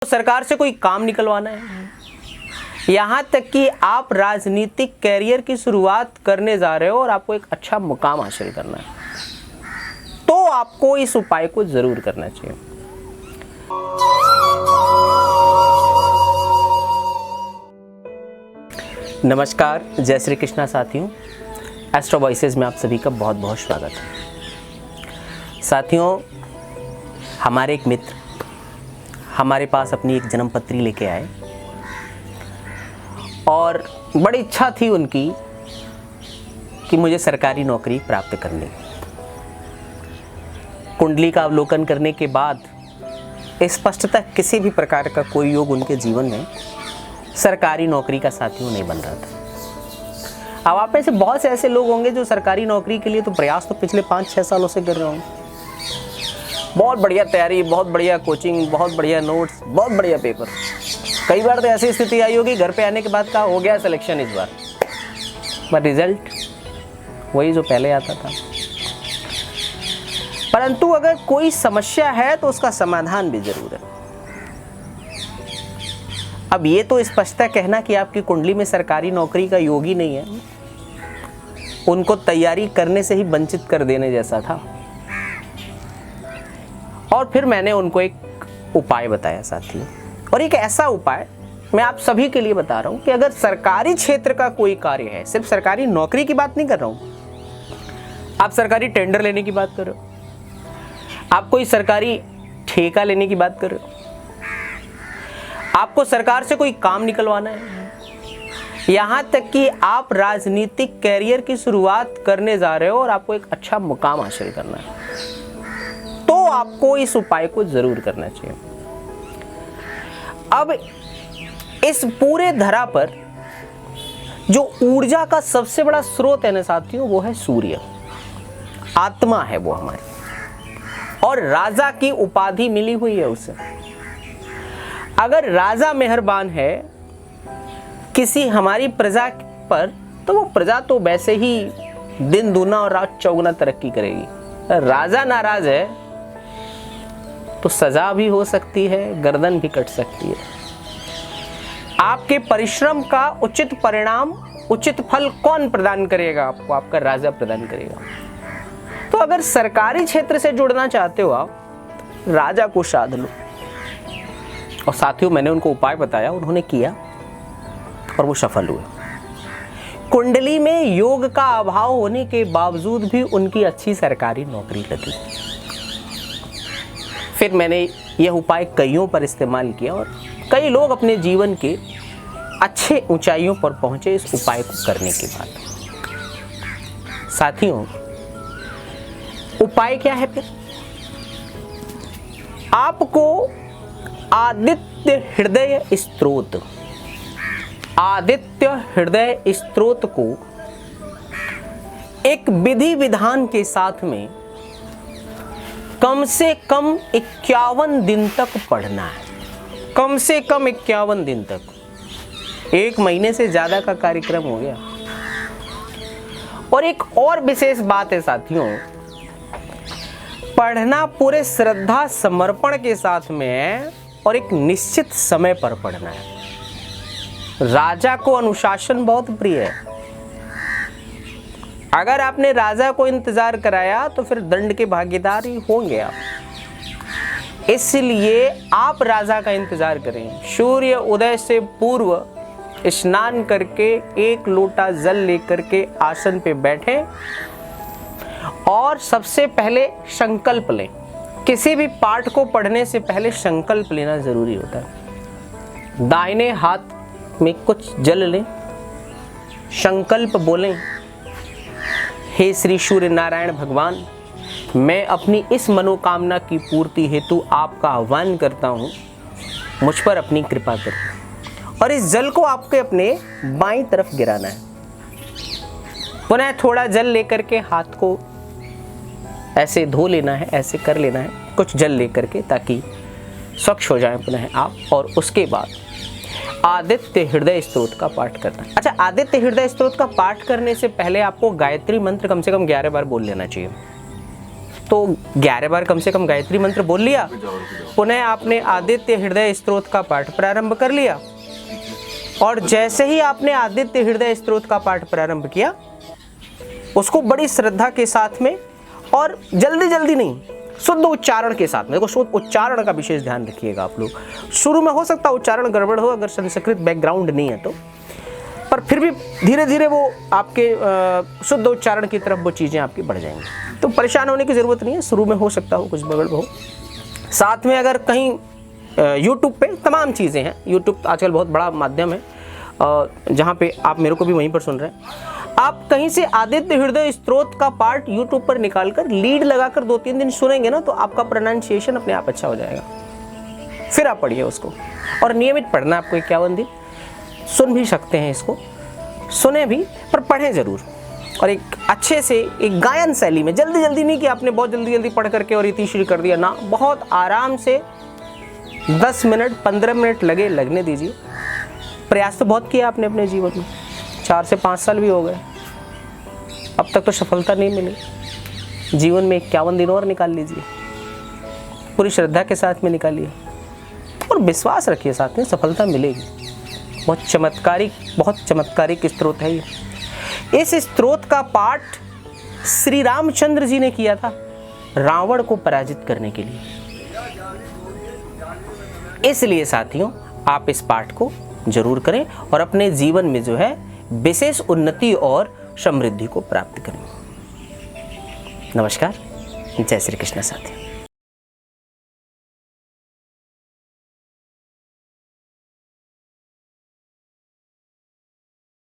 सरकार से कोई काम निकलवाना है, यहाँ तक कि आप राजनीतिक कैरियर की शुरुआत करने जा रहे हो और आपको एक अच्छा मुकाम हासिल करना है, तो आपको इस उपाय को जरूर करना चाहिए। नमस्कार, जय श्री कृष्णा साथियों। एस्ट्रो वॉइसेस में आप सभी का बहुत बहुत स्वागत है। साथियों, हमारे एक मित्र हमारे पास अपनी एक जन्मपत्री लेके आए और बड़ी इच्छा थी उनकी कि मुझे सरकारी नौकरी प्राप्त करनी। कुंडली का अवलोकन करने के बाद स्पष्टतः किसी भी प्रकार का कोई योग उनके जीवन में सरकारी नौकरी का साथियों नहीं बन रहा था। अब आप में से बहुत से ऐसे लोग होंगे जो सरकारी नौकरी के लिए तो प्रयास तो पिछले 5-6 सालों से कर रहे होंगे। बहुत बढ़िया तैयारी, बहुत बढ़िया कोचिंग, बहुत बढ़िया नोट्स, बहुत बढ़िया पेपर। कई बार तो ऐसी स्थिति आई होगी घर पे आने के बाद कहा हो गया सिलेक्शन इस बार, पर रिजल्ट वही जो पहले आता था। परंतु अगर कोई समस्या है तो उसका समाधान भी जरूर है। अब ये तो स्पष्टता कहना कि आपकी कुंडली में सरकारी नौकरी का योग ही नहीं है, उनको तैयारी करने से ही वंचित कर देने जैसा था। और फिर मैंने उनको एक उपाय बताया साथियों, और एक ऐसा उपाय मैं आप सभी के लिए बता रहा हूं कि अगर सरकारी क्षेत्र का कोई कार्य है, सिर्फ सरकारी नौकरी की बात नहीं कर रहा हूं, आप सरकारी टेंडर लेने की बात कर रहे हो, आप कोई सरकारी ठेका लेने की बात कर रहे हो, आपको सरकार से कोई काम निकलवाना है, यहाँ तक कि आप राजनीतिक कैरियर की शुरुआत करने जा रहे हो और आपको एक अच्छा मुकाम हासिल करना है, तो आपको इस उपाय को जरूर करना चाहिए। अब इस पूरे धरा पर जो ऊर्जा का सबसे बड़ा स्रोत है ना साथियों, वो है सूर्य। आत्मा है वो हमारी, और राजा की उपाधि मिली हुई है उसे। अगर राजा मेहरबान है किसी हमारी प्रजा पर, तो वो प्रजा तो वैसे ही दिन दूना और रात चौगुना तरक्की करेगी। राजा नाराज है तो सजा भी हो सकती है, गर्दन भी कट सकती है। आपके परिश्रम का उचित परिणाम, उचित फल कौन प्रदान करेगा आपको? आपका राजा प्रदान करेगा। तो अगर सरकारी क्षेत्र से जुड़ना चाहते हो आप, राजा को साध लो। और साथियों, मैंने उनको उपाय बताया, उन्होंने किया और वो सफल हुए। कुंडली में योग का अभाव होने के बावजूद भी उनकी अच्छी सरकारी नौकरी लगी। फिर मैंने यह उपाय कईयों पर इस्तेमाल किया और कई लोग अपने जीवन के अच्छे ऊंचाइयों पर पहुंचे इस उपाय को करने के बाद। साथियों, उपाय क्या है फिर? आपको आदित्य हृदय स्तोत्र, आदित्य हृदय स्तोत्र को एक विधि विधान के साथ में कम से कम 51 दिन तक पढ़ना है। कम से कम 51 दिन तक, 1 महीने से ज्यादा का कार्यक्रम हो गया। और एक और विशेष बात है साथियों, पढ़ना पूरे श्रद्धा समर्पण के साथ में है और एक निश्चित समय पर पढ़ना है। राजा को अनुशासन बहुत प्रिय है। अगर आपने राजा को इंतजार कराया तो फिर दंड के भागीदार ही होंगे आप। इसलिए आप राजा का इंतजार करें। सूर्य उदय से पूर्व स्नान करके 1 लोटा जल लेकर के आसन पे बैठें और सबसे पहले संकल्प लें। किसी भी पाठ को पढ़ने से पहले संकल्प लेना जरूरी होता है। दाहिने हाथ में कुछ जल लें, संकल्प बोलें, हे श्री सूर्य नारायण भगवान, मैं अपनी इस मनोकामना की पूर्ति हेतु आपका आह्वान करता हूँ, मुझ पर अपनी कृपा करें। और इस जल को आपके अपने बाईं तरफ गिराना है। पुनः थोड़ा जल लेकर के हाथ को ऐसे धो लेना है, ऐसे कर लेना है कुछ जल लेकर के, ताकि स्वच्छ हो जाए पुनः आप। और उसके बाद आदित्य हृदय स्तोत्र का पाठ करना है। अच्छा, आदित्य हृदय स्तोत्र का पाठ करने से पहले आपको गायत्री मंत्र कम से कम 11 बार बोल लेना चाहिए। तो 11 बार कम से कम गायत्री मंत्र बोल लिया। पुनः आपने आदित्य हृदय स्तोत्र का पाठ प्रारंभ कर लिया, और जैसे ही आपने आदित्य हृदय स्तोत्र का पाठ प्रारंभ किया, उसको बड़ी श्रद्धा के साथ में और जल्दी जल्दी नहीं, शुद्ध उच्चारण के साथ में। देखो, शुद्ध उच्चारण का विशेष ध्यान रखिएगा आप लोग। शुरू में हो सकता है उच्चारण गड़बड़ हो, अगर संस्कृत बैकग्राउंड नहीं है तो, पर फिर भी धीरे धीरे वो आपके शुद्ध उच्चारण की तरफ वो चीज़ें आपकी बढ़ जाएंगी। तो परेशान होने की ज़रूरत नहीं है, शुरू में हो सकता हो कुछ बगड़ हो। साथ में अगर कहीं यूट्यूब पे तमाम चीज़ें हैं, यूट्यूब आजकल बहुत बड़ा माध्यम है, जहाँ पे आप मेरे को भी वहीं पर सुन रहे हैं। आप कहीं से आदित्य हृदय स्तोत्र का पार्ट यूट्यूब पर निकालकर लीड लगाकर 2-3 दिन सुनेंगे ना, तो आपका प्रोनाउंसिएशन अपने आप अच्छा हो जाएगा। फिर आप पढ़िए उसको, और नियमित पढ़ना आपको 51 दिन। सुन भी सकते हैं इसको, सुने भी, पर पढ़ें ज़रूर, और एक अच्छे से एक गायन शैली में। जल्दी जल्दी नहीं कि आपने बहुत जल्दी जल्दी पढ़ करके और इतिश्री कर दिया ना, बहुत आराम से 10 मिनट 15 मिनट लगने दीजिए। प्रयास तो बहुत किया आपने अपने जीवन में, 4 से 5 साल भी हो गए, अब तक तो सफलता नहीं मिली। जीवन में 51 दिन और निकाल लीजिए, पूरी श्रद्धा के साथ में निकालिए, और विश्वास रखिए साथ में सफलता मिलेगी। बहुत चमत्कारिक स्त्रोत है ये। इस स्त्रोत का पाठ श्री रामचंद्र जी ने किया था रावण को पराजित करने के लिए। इसलिए साथियों, आप इस पाठ को जरूर करें और अपने जीवन में जो है विशेष उन्नति और समृद्धि को प्राप्त करें। नमस्कार, जय श्री कृष्ण साथियों।